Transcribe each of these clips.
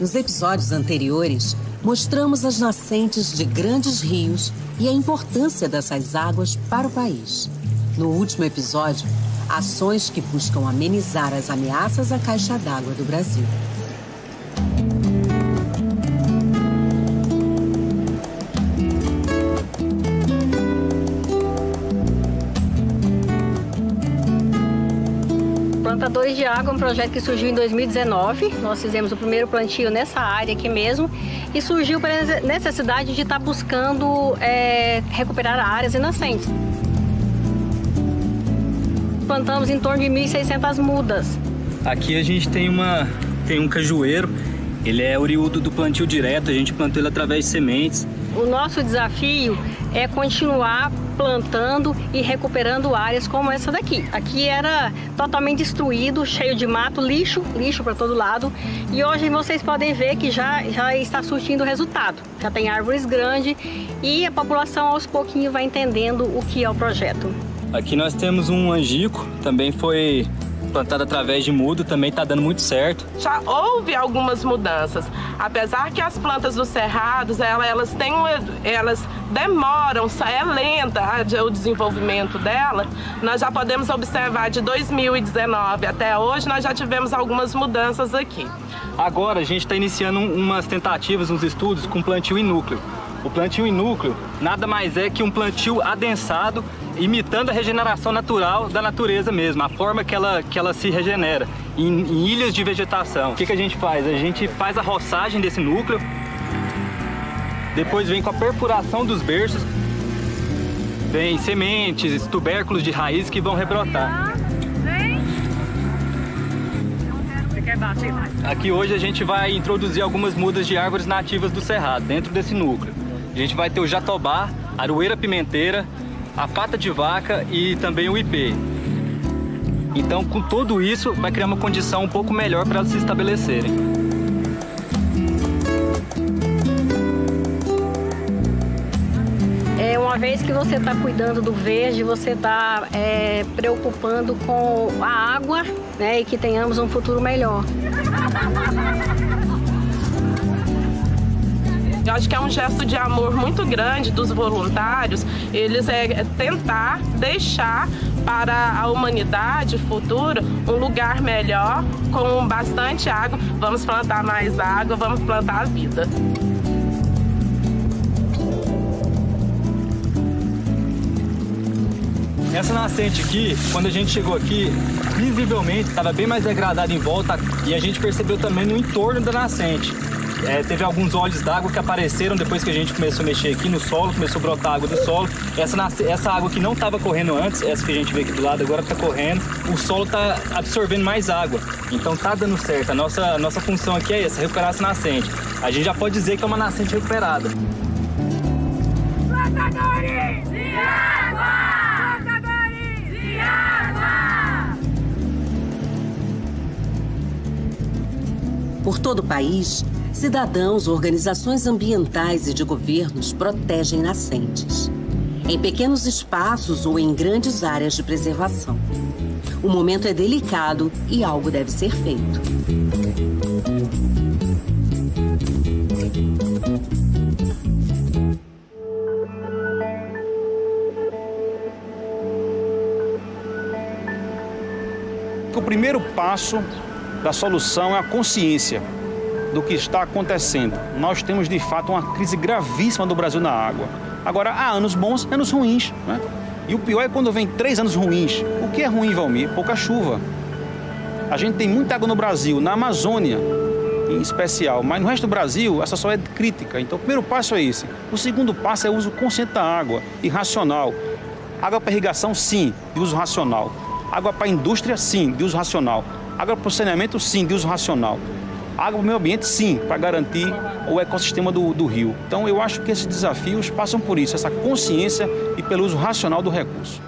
Nos episódios anteriores, mostramos as nascentes de grandes rios e a importância dessas águas para o país. No último episódio, ações que buscam amenizar as ameaças à caixa d'água do Brasil. Plantadores de Água é um projeto que surgiu em 2019. Nós fizemos o primeiro plantio nessa área aqui mesmo e surgiu pela necessidade de estar buscando recuperar áreas e nascentes. Plantamos em torno de 1.600 mudas. Aqui a gente tem um cajueiro, ele é oriundo do plantio direto, a gente plantou ele através de sementes. O nosso desafio é continuar plantando e recuperando áreas como essa daqui. Aqui era totalmente destruído, cheio de mato, lixo para todo lado. E hoje vocês podem ver que já está surtindo resultado. Já tem árvores grandes e a população aos pouquinhos vai entendendo o que é o projeto. Aqui nós temos um angico, também foi plantado através de muda, também está dando muito certo. Já houve algumas mudanças, apesar que as plantas dos cerrados, elas demoram, é lenta o desenvolvimento dela. Nós já podemos observar de 2019 até hoje, nós já tivemos algumas mudanças aqui. Agora a gente está iniciando umas tentativas, uns estudos com plantio em núcleo. O plantio em núcleo nada mais é que um plantio adensado, imitando a regeneração natural da natureza mesmo, a forma que ela se regenera em ilhas de vegetação. O que a gente faz? A gente faz a roçagem desse núcleo, depois vem com a perfuração dos berços, vem sementes, tubérculos de raiz que vão rebrotar. Aqui hoje a gente vai introduzir algumas mudas de árvores nativas do cerrado dentro desse núcleo. A gente vai ter o jatobá, a aroeira pimenteira, a pata de vaca e também o ipê. Então, com tudo isso, vai criar uma condição um pouco melhor para elas se estabelecerem. Uma vez que você está cuidando do verde, você está preocupando com a água, né, e que tenhamos um futuro melhor. Eu acho que é um gesto de amor muito grande dos voluntários, eles tentar deixar para a humanidade futura um lugar melhor, com bastante água. Vamos plantar mais água, vamos plantar a vida. Essa nascente aqui, quando a gente chegou aqui, visivelmente estava bem mais degradada em volta e a gente percebeu também no entorno da nascente. Teve alguns olhos d'água que apareceram depois que a gente começou a mexer aqui no solo, começou a brotar água do solo. Essa água que não estava correndo antes, essa que a gente vê aqui do lado, agora está correndo. O solo está absorvendo mais água, então está dando certo. A nossa função aqui é essa, recuperar essa nascente. A gente já pode dizer que é uma nascente recuperada. Plantadores de água! Plantadores de água! Por todo o país, cidadãos, organizações ambientais e de governos protegem nascentes, em pequenos espaços ou em grandes áreas de preservação. O momento é delicado e algo deve ser feito. O primeiro passo da solução é a consciência do que está acontecendo. Nós temos, de fato, uma crise gravíssima do Brasil na água. Agora, há anos bons e anos ruins, né? E o pior é quando vem 3 anos ruins. O que é ruim, Valmir? Pouca chuva. A gente tem muita água no Brasil, na Amazônia em especial, mas no resto do Brasil essa só é crítica. Então, o primeiro passo é esse. O segundo passo é o uso consciente da água e racional. Água para irrigação, sim, de uso racional. Água para indústria, sim, de uso racional. Água para o saneamento, sim, de uso racional. Água para o meio ambiente, sim, para garantir o ecossistema do rio. Então, eu acho que esses desafios passam por isso, essa consciência e pelo uso racional do recurso.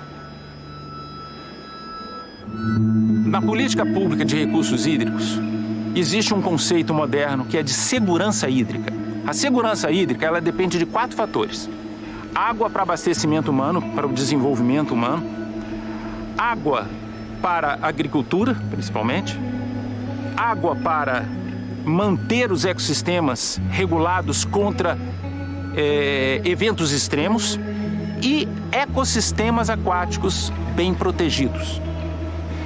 Na política pública de recursos hídricos, existe um conceito moderno que é de segurança hídrica. A segurança hídrica, ela depende de 4 fatores. Água para abastecimento humano, para o desenvolvimento humano. Água para a agricultura, principalmente. Água para manter os ecossistemas regulados contra eventos extremos e ecossistemas aquáticos bem protegidos.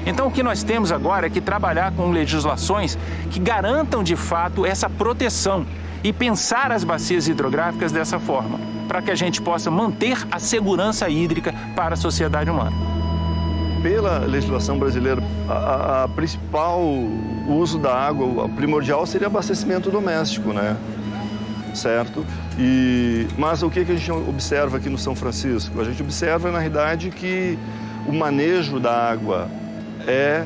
Então, o que nós temos agora é que trabalhar com legislações que garantam, de fato, essa proteção e pensar as bacias hidrográficas dessa forma, para que a gente possa manter a segurança hídrica para a sociedade humana. Pela legislação brasileira, a principal uso da água, o primordial, seria abastecimento doméstico, né? Certo? Mas o que a gente observa aqui no São Francisco? A gente observa, na realidade, que o manejo da água é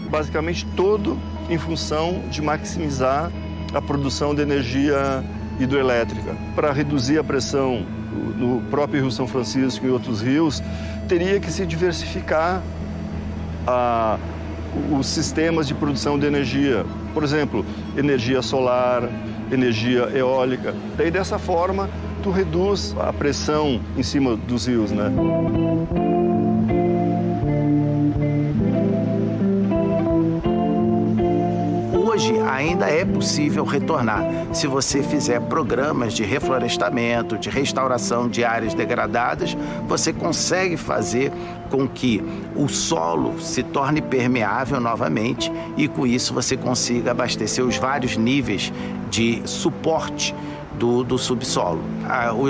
basicamente todo em função de maximizar a produção de energia hidroelétrica. Para reduzir a pressão no próprio Rio São Francisco e outros rios, teria que se diversificar os sistemas de produção de energia. Por exemplo, energia solar, energia eólica. Daí, dessa forma, tu reduz a pressão em cima dos rios, né? Hoje ainda é possível retornar se você fizer programas de reflorestamento, de restauração de áreas degradadas. Você consegue fazer com que o solo se torne permeável novamente e com isso você consiga abastecer os vários níveis de suporte do subsolo.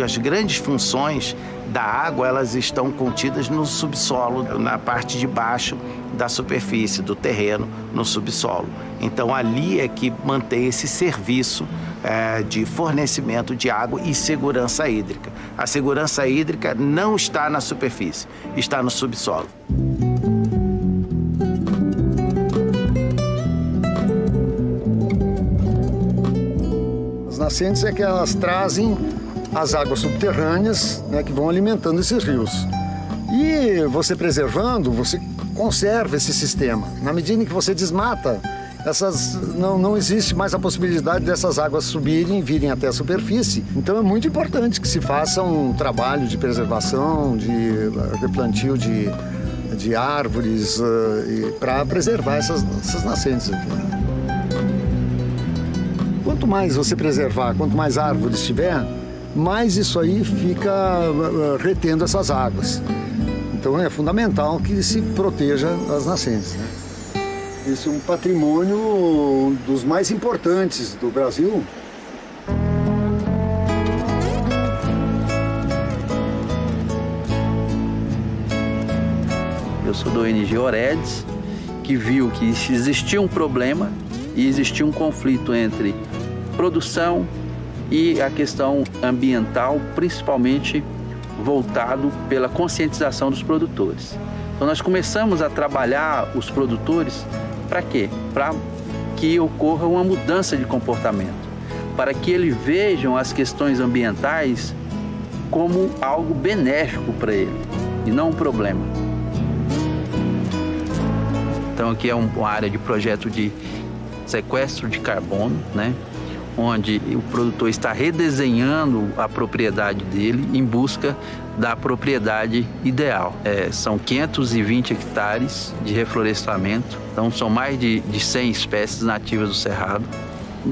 As grandes funções da água, elas estão contidas no subsolo, na parte de baixo da superfície do terreno, no subsolo. Então ali é que mantém esse serviço de fornecimento de água e segurança hídrica. A segurança hídrica não está na superfície, está no subsolo. As nascentes é que elas trazem as águas subterrâneas, né, que vão alimentando esses rios. E você preservando, você conserva esse sistema. Na medida em que você desmata, não existe mais a possibilidade dessas águas subirem e virem até a superfície. Então é muito importante que se faça um trabalho de preservação, de replantio de árvores para preservar essas nascentes aqui. Quanto mais você preservar, quanto mais árvores tiver, mais isso aí fica retendo essas águas. Então é fundamental que se proteja as nascentes, né? Esse é um patrimônio dos mais importantes do Brasil. Eu sou do ONG Oredes, que viu que existia um problema e existia um conflito entre produção e a questão ambiental, principalmente voltado pela conscientização dos produtores. Então nós começamos a trabalhar os produtores para quê? Para que ocorra uma mudança de comportamento, para que eles vejam as questões ambientais como algo benéfico para ele e não um problema. Então aqui é uma área de projeto de sequestro de carbono, né? Onde o produtor está redesenhando a propriedade dele em busca da propriedade ideal. São 520 hectares de reflorestamento, então são mais de 100 espécies nativas do Cerrado.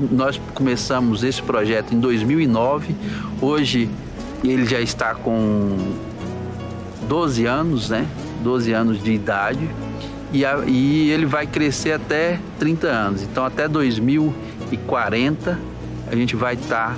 Nós começamos esse projeto em 2009, hoje ele já está com 12 anos, né? 12 anos de idade e ele vai crescer até 30 anos, então até 2040 a gente vai estar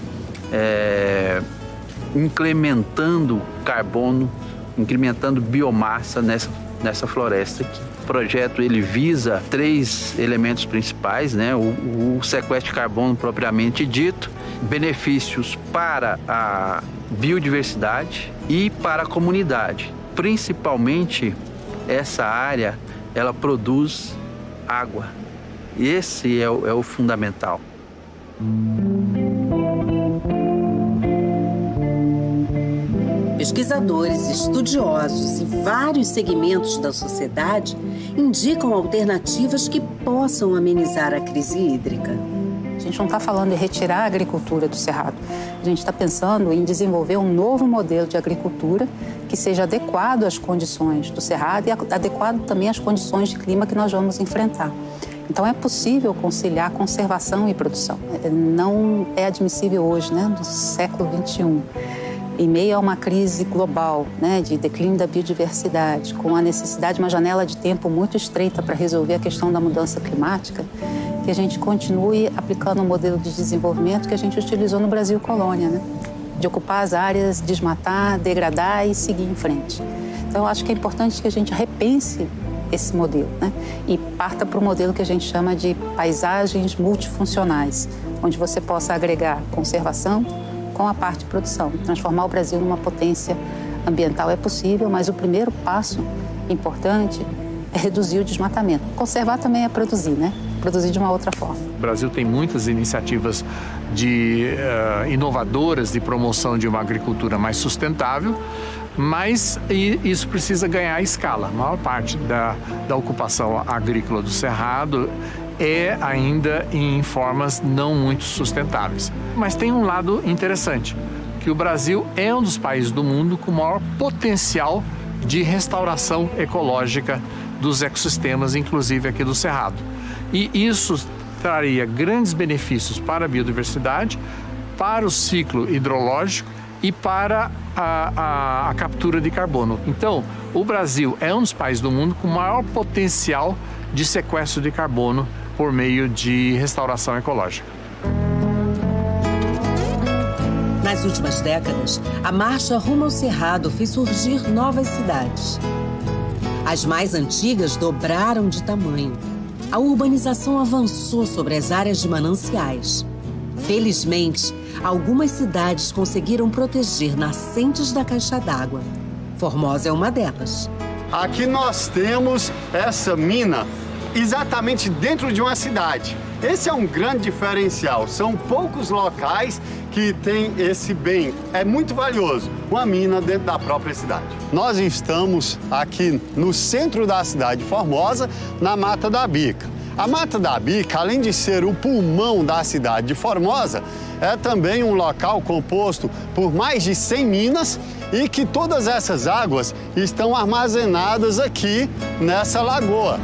incrementando carbono, incrementando biomassa nessa floresta aqui. O projeto ele visa 3 elementos principais, né? O sequestro de carbono propriamente dito, benefícios para a biodiversidade e para a comunidade. Principalmente essa área, ela produz água. Esse é o fundamental. Pesquisadores, estudiosos e vários segmentos da sociedade indicam alternativas que possam amenizar a crise hídrica. A gente não está falando de retirar a agricultura do Cerrado. A gente está pensando em desenvolver um novo modelo de agricultura que seja adequado às condições do Cerrado e adequado também às condições de clima que nós vamos enfrentar. Então é possível conciliar conservação e produção. Não é admissível hoje, né, no século XXI, em meio a uma crise global, né, de declínio da biodiversidade, com a necessidade de uma janela de tempo muito estreita para resolver a questão da mudança climática, que a gente continue aplicando o modelo de desenvolvimento que a gente utilizou no Brasil colônia, né, de ocupar as áreas, desmatar, degradar e seguir em frente. Então eu acho que é importante que a gente repense esse modelo, né, e parta para o modelo que a gente chama de paisagens multifuncionais, onde você possa agregar conservação com a parte de produção. Transformar o Brasil numa potência ambiental é possível, mas o primeiro passo importante é reduzir o desmatamento. Conservar também é produzir, né? Produzir de uma outra forma. O Brasil tem muitas iniciativas inovadoras de promoção de uma agricultura mais sustentável, mas isso precisa ganhar escala. A maior parte da ocupação agrícola do Cerrado é ainda em formas não muito sustentáveis. Mas tem um lado interessante, que o Brasil é um dos países do mundo com maior potencial de restauração ecológica dos ecossistemas, inclusive aqui do Cerrado. E isso traria grandes benefícios para a biodiversidade, para o ciclo hidrológico e para a captura de carbono. Então, o Brasil é um dos países do mundo com maior potencial de sequestro de carbono por meio de restauração ecológica. Nas últimas décadas, a marcha rumo ao Cerrado fez surgir novas cidades. As mais antigas dobraram de tamanho. A urbanização avançou sobre as áreas de mananciais. Felizmente, algumas cidades conseguiram proteger nascentes da caixa d'água. Formosa é uma delas. Aqui nós temos essa mina exatamente dentro de uma cidade. Esse é um grande diferencial. São poucos locais que têm esse bem. É muito valioso, uma mina dentro da própria cidade. Nós estamos aqui no centro da cidade de Formosa, na Mata da Bica. A Mata da Bica, além de ser o pulmão da cidade de Formosa, é também um local composto por mais de 100 minas e que todas essas águas estão armazenadas aqui nessa lagoa.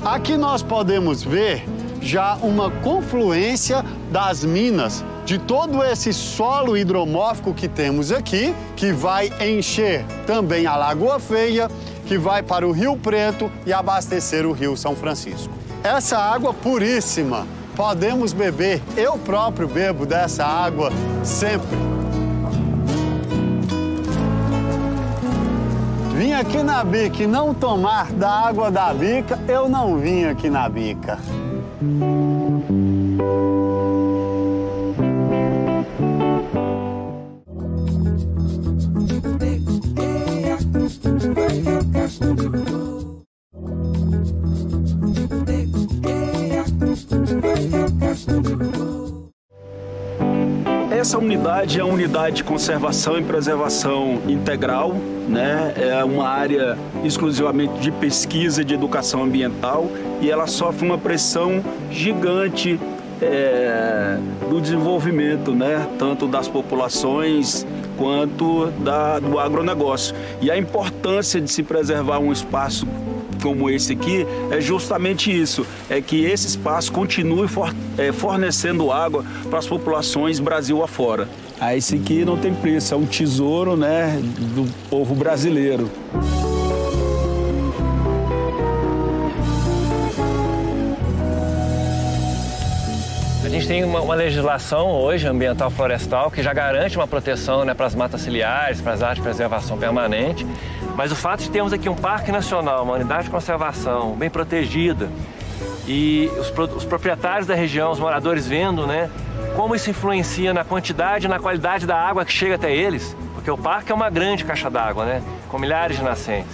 Aqui nós podemos ver já uma confluência das minas, de todo esse solo hidromórfico que temos aqui, que vai encher também a Lagoa Feia, que vai para o Rio Preto e abastecer o Rio São Francisco. Essa água puríssima, podemos beber, eu próprio bebo dessa água sempre. Vim aqui na Bica e não tomar da água da Bica, eu não vim aqui na Bica. Essa unidade é a unidade de conservação e preservação integral, né? É uma área exclusivamente de pesquisa e de educação ambiental e ela sofre uma pressão gigante do desenvolvimento, né? Tanto das populações quanto do agronegócio. E a importância de se preservar um espaço como esse aqui é justamente isso, é que esse espaço continue fornecendo água para as populações Brasil afora. Esse aqui não tem preço, é um tesouro, né, do povo brasileiro. A gente tem uma legislação hoje ambiental florestal que já garante uma proteção, né, para as matas ciliares, para as áreas de preservação permanente. Mas o fato de termos aqui um parque nacional, uma unidade de conservação bem protegida e os proprietários da região, os moradores vendo, né, como isso influencia na quantidade e na qualidade da água que chega até eles, porque o parque é uma grande caixa d'água, né, com milhares de nascentes.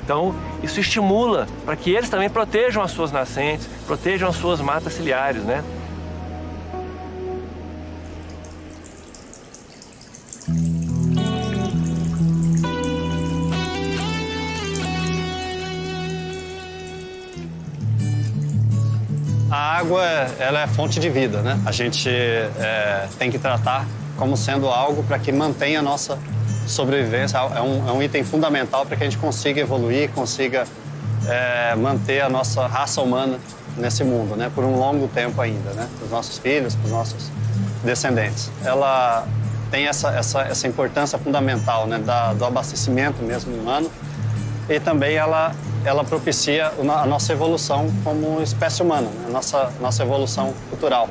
Então, isso estimula para que eles também protejam as suas nascentes, protejam as suas matas ciliares, né? A água ela é fonte de vida, né? A gente tem que tratar como sendo algo para que mantenha a nossa sobrevivência. É um item fundamental para que a gente consiga evoluir, consiga manter a nossa raça humana nesse mundo, né? Por um longo tempo ainda, né? Para os nossos filhos, para os nossos descendentes. Ela tem essa importância fundamental, né? Do abastecimento mesmo humano, e também ela propicia a nossa evolução como espécie humana, né? Nossa evolução cultural.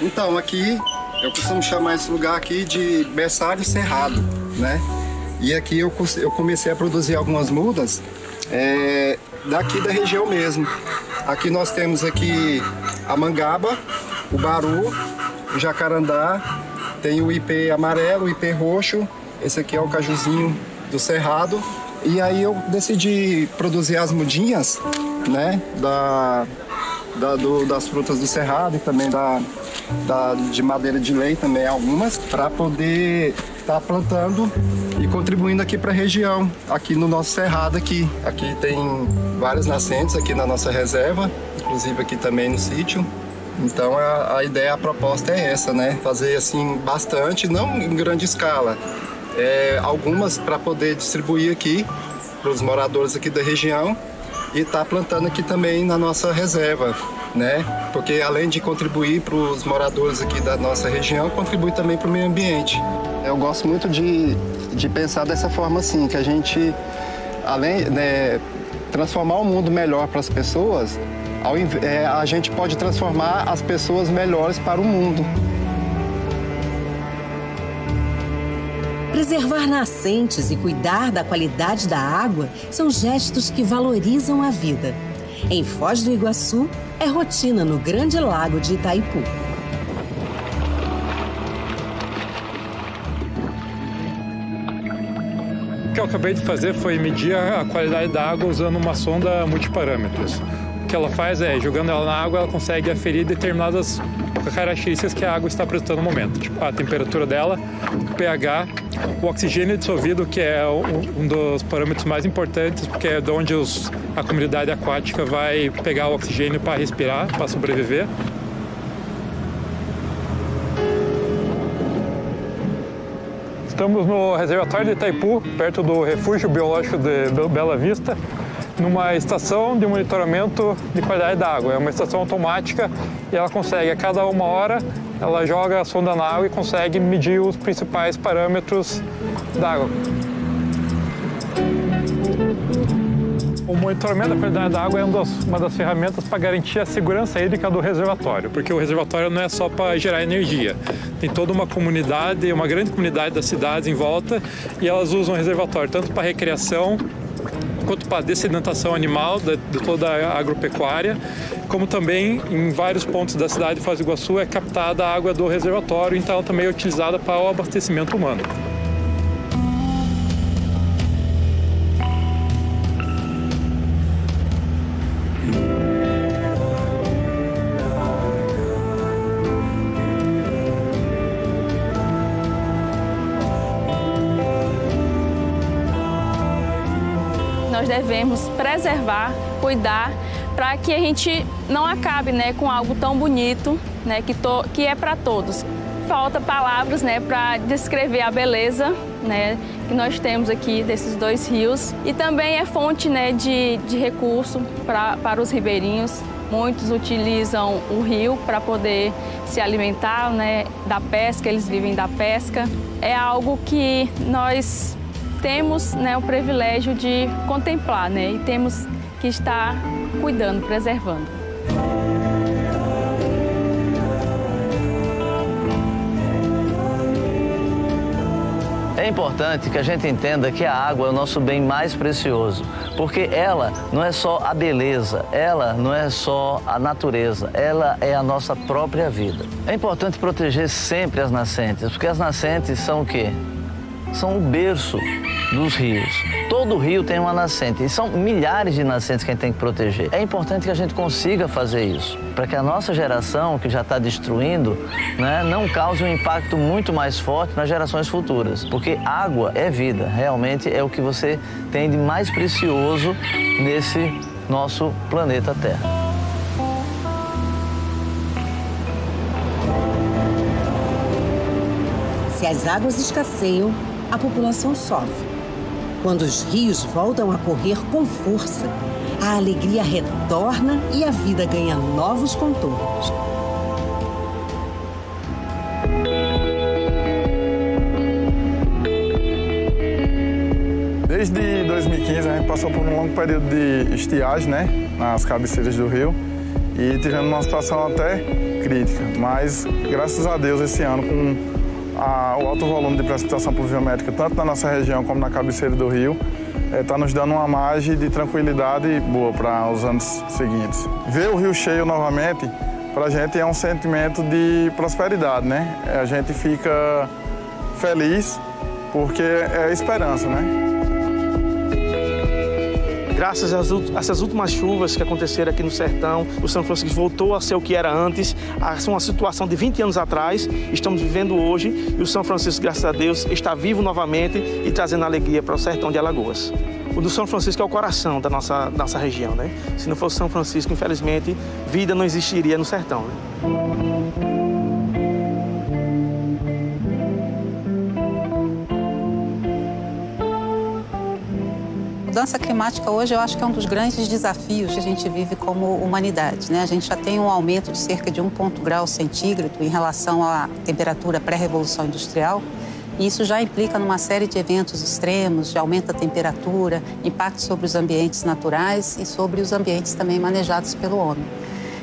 Então, aqui, eu costumo chamar esse lugar aqui de berçário cerrado, né? E aqui eu comecei a produzir algumas mudas daqui da região mesmo. Aqui nós temos aqui a mangaba, o baru, o jacarandá, tem o ipê amarelo, o ipê roxo, esse aqui é o cajuzinho do cerrado. E aí eu decidi produzir as mudinhas, né, das frutas do cerrado e também de madeira de lei também algumas, para poder estar plantando e contribuindo aqui para a região, aqui no nosso cerrado aqui. Aqui tem várias nascentes aqui na nossa reserva, inclusive aqui também no sítio. Então a ideia, a proposta é essa, né? Fazer assim bastante, não em grande escala, algumas para poder distribuir aqui para os moradores aqui da região e estar plantando aqui também na nossa reserva, né? Porque além de contribuir para os moradores aqui da nossa região, contribui também para o meio ambiente. Eu gosto muito de pensar dessa forma assim, que a gente, além de transformar o mundo melhor para as pessoas, a gente pode transformar as pessoas melhores para o mundo. Preservar nascentes e cuidar da qualidade da água são gestos que valorizam a vida. Em Foz do Iguaçu, é rotina no Grande Lago de Itaipu. O que eu acabei de fazer foi medir a qualidade da água usando uma sonda multiparâmetros. O que ela faz é, jogando ela na água, ela consegue aferir determinadas características que a água está apresentando no momento. Tipo, a temperatura dela, o pH, o oxigênio dissolvido, que é um dos parâmetros mais importantes, porque é de onde a comunidade aquática vai pegar o oxigênio para respirar, para sobreviver. Estamos no reservatório de Itaipu, perto do Refúgio Biológico de Bela Vista, numa estação de monitoramento de qualidade da água. É uma estação automática e ela consegue, a cada 1 hora, ela joga a sonda na água e consegue medir os principais parâmetros da água. O monitoramento da qualidade da água é uma das ferramentas para garantir a segurança hídrica do reservatório, porque o reservatório não é só para gerar energia. Tem toda uma comunidade, uma grande comunidade das cidades em volta, e elas usam o reservatório tanto para recreação, quanto para dessedentação animal de toda a agropecuária, como também em vários pontos da cidade de Foz do Iguaçu é captada a água do reservatório, então ela também é utilizada para o abastecimento humano. Nós devemos preservar, cuidar, para que a gente não acabe, né, com algo tão bonito, né, que é para todos. Falta palavras, né, para descrever a beleza, né, que nós temos aqui desses 2 rios. E também é fonte, né, de recurso para os ribeirinhos. Muitos utilizam o rio para poder se alimentar, né, da pesca, eles vivem da pesca. É algo que nós temos, né, o privilégio de contemplar, né, e temos que estar cuidando, preservando. É importante que a gente entenda que a água é o nosso bem mais precioso, porque ela não é só a beleza, ela não é só a natureza, ela é a nossa própria vida. É importante proteger sempre as nascentes, porque as nascentes são o quê? são o berço dos rios. Todo rio tem uma nascente e são milhares de nascentes que a gente tem que proteger. É importante que a gente consiga fazer isso, para que a nossa geração, que já está destruindo, né, não cause um impacto muito mais forte nas gerações futuras. Porque água é vida, realmente é o que você tem de mais precioso nesse nosso planeta Terra. Se as águas escasseiam, a população sofre. Quando os rios voltam a correr com força, a alegria retorna e a vida ganha novos contornos. Desde 2015 a gente passou por um longo período de estiagem, né, nas cabeceiras do rio, e tivemos uma situação até crítica, mas graças a Deus esse ano, com o alto volume de precipitação pluviométrica, tanto na nossa região como na cabeceira do rio, está nos dando uma margem de tranquilidade boa para os anos seguintes. Ver o rio cheio novamente, para a gente é um sentimento de prosperidade, né? A gente fica feliz porque é esperança, né? Graças a essas últimas chuvas que aconteceram aqui no sertão, o São Francisco voltou a ser o que era antes, a uma situação de 20 anos atrás, estamos vivendo hoje, e o São Francisco, graças a Deus, está vivo novamente e trazendo alegria para o sertão de Alagoas. O do São Francisco é o coração da nossa região, né? Se não fosse São Francisco, infelizmente, vida não existiria no sertão, né? Mudança climática hoje eu acho que é um dos grandes desafios que a gente vive como humanidade, né? A gente já tem um aumento de cerca de 1 grau centígrado em relação à temperatura pré-revolução industrial, e isso já implica numa série de eventos extremos, de aumento da temperatura, impacto sobre os ambientes naturais e sobre os ambientes também manejados pelo homem.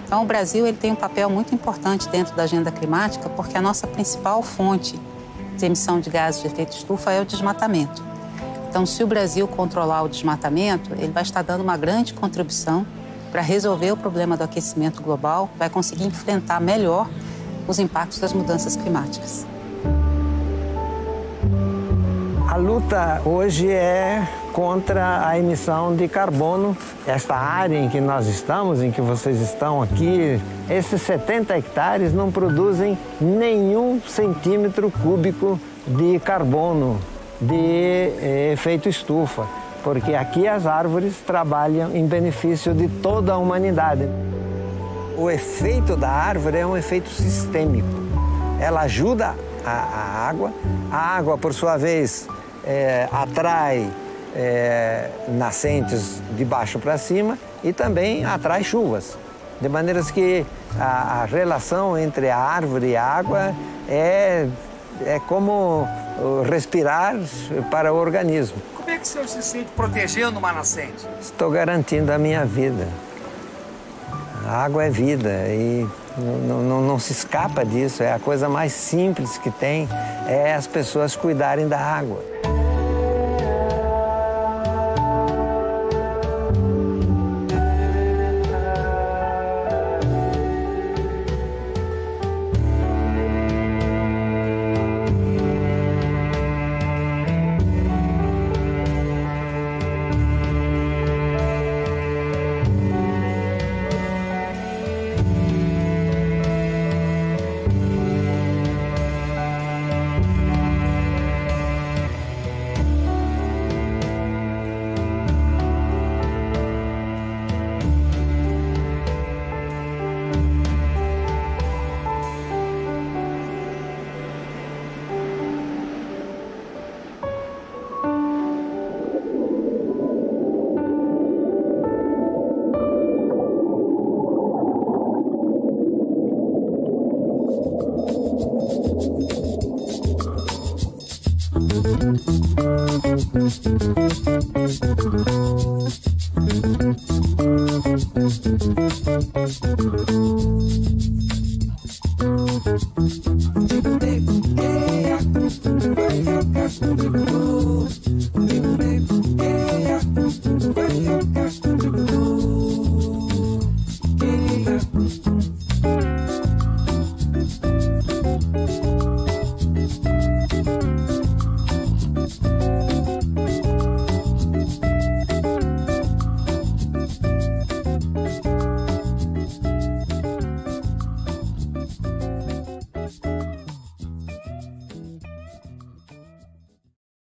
Então o Brasil ele tem um papel muito importante dentro da agenda climática, porque a nossa principal fonte de emissão de gases de efeito estufa é o desmatamento. Então, se o Brasil controlar o desmatamento, ele vai estar dando uma grande contribuição para resolver o problema do aquecimento global, vai conseguir enfrentar melhor os impactos das mudanças climáticas. A luta hoje é contra a emissão de carbono. Esta área em que nós estamos, em que vocês estão aqui, esses 70 hectares não produzem nenhum centímetro cúbico de carbono de efeito estufa, porque aqui as árvores trabalham em benefício de toda a humanidade. O efeito da árvore é um efeito sistêmico. Ela ajuda a água, por sua vez, atrai nascentes de baixo para cima e também atrai chuvas. De maneira que a relação entre a árvore e a água é como respirar para o organismo. Como é que o senhor se sente protegendo uma nascente? Estou garantindo a minha vida. A água é vida e não se escapa disso. É a coisa mais simples que tem, é as pessoas cuidarem da água. Música